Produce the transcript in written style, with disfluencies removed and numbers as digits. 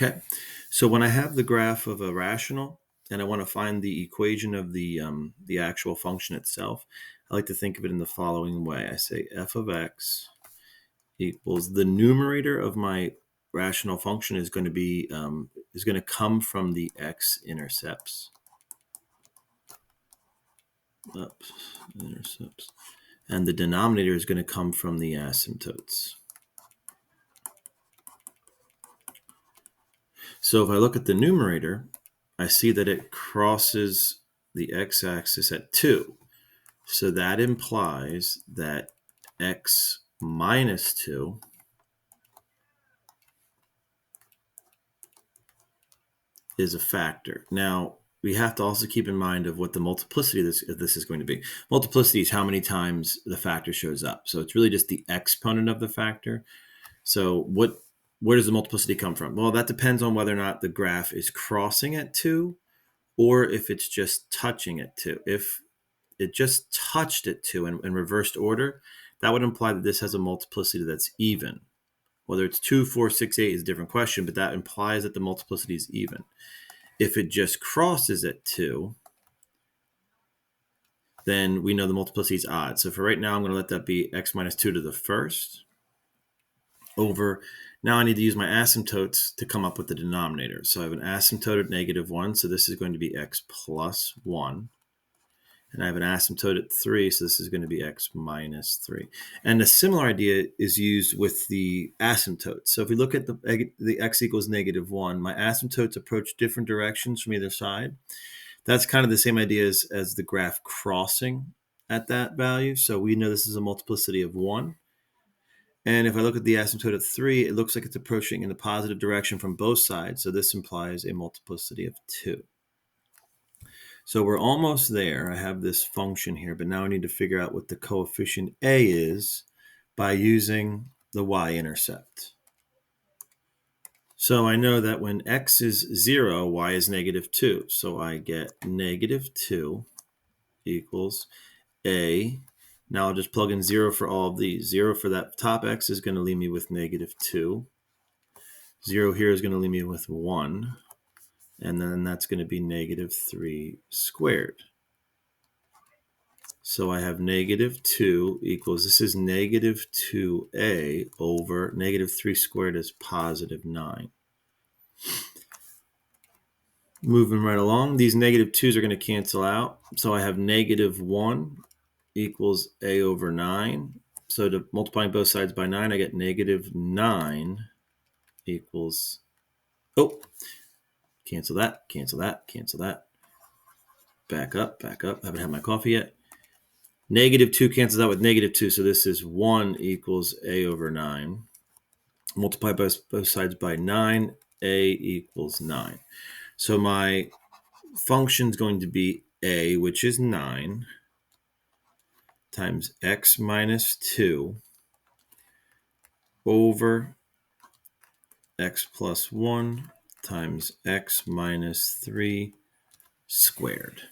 Okay, so when I have the graph of a rational and I want to find the equation of the actual function itself, I like to think of it in the following way. I say f of x equals the numerator of my rational function is going to be is going to come from the x-intercepts. Intercepts. And the denominator is going to come from the asymptotes. So if I look at the numerator, I see that it crosses the x-axis at 2. So that implies that x minus 2 is a factor. Now, we have to also keep in mind of what the multiplicity of this is going to be. Multiplicity is how many times the factor shows up. So it's really just the exponent of the factor. So where does the multiplicity come from? Well, that depends on whether or not the graph is crossing at 2 or if it's just touching at 2. If it just touched at 2 in reversed order, that would imply that this has a multiplicity that's even. Whether it's 2, 4, 6, 8 is a different question, but that implies that the multiplicity is even. If it just crosses at 2, then we know the multiplicity is odd. So for right now, I'm going to let that be x minus 2 to the first over, now I need to use my asymptotes to come up with the denominator. So I have an asymptote at -1, so this is going to be x plus 1. And I have an asymptote at 3, so this is going to be x minus 3. And a similar idea is used with the asymptotes. So if we look at the x equals -1, my asymptotes approach different directions from either side. That's kind of the same idea as the graph crossing at that value. So we know this is a multiplicity of 1. And if I look at the asymptote at 3, it looks like it's approaching in the positive direction from both sides. So this implies a multiplicity of 2. So we're almost there. I have this function here, but now I need to figure out what the coefficient a is by using the y-intercept. So I know that when x is 0, y is -2. So I get -2 equals a. Now I'll just plug in 0 for all of these. 0 for that top x is going to leave me with -2. 0 here is going to leave me with 1. And then that's going to be -3 squared. So I have -2 equals, this is -2a over -3 squared is +9. Moving right along, these -2's are going to cancel out. So I have -1 equals a over 9. So to multiplying both sides by 9, I get -9 equals, cancel that, cancel that, cancel that. Back up, haven't had my coffee yet. -2 cancels out with -2, so this is 1 equals a over 9. Multiply both sides by 9, a equals 9. So my function is going to be a, which is 9, times x minus 2 over x plus 1 times x minus 3 squared.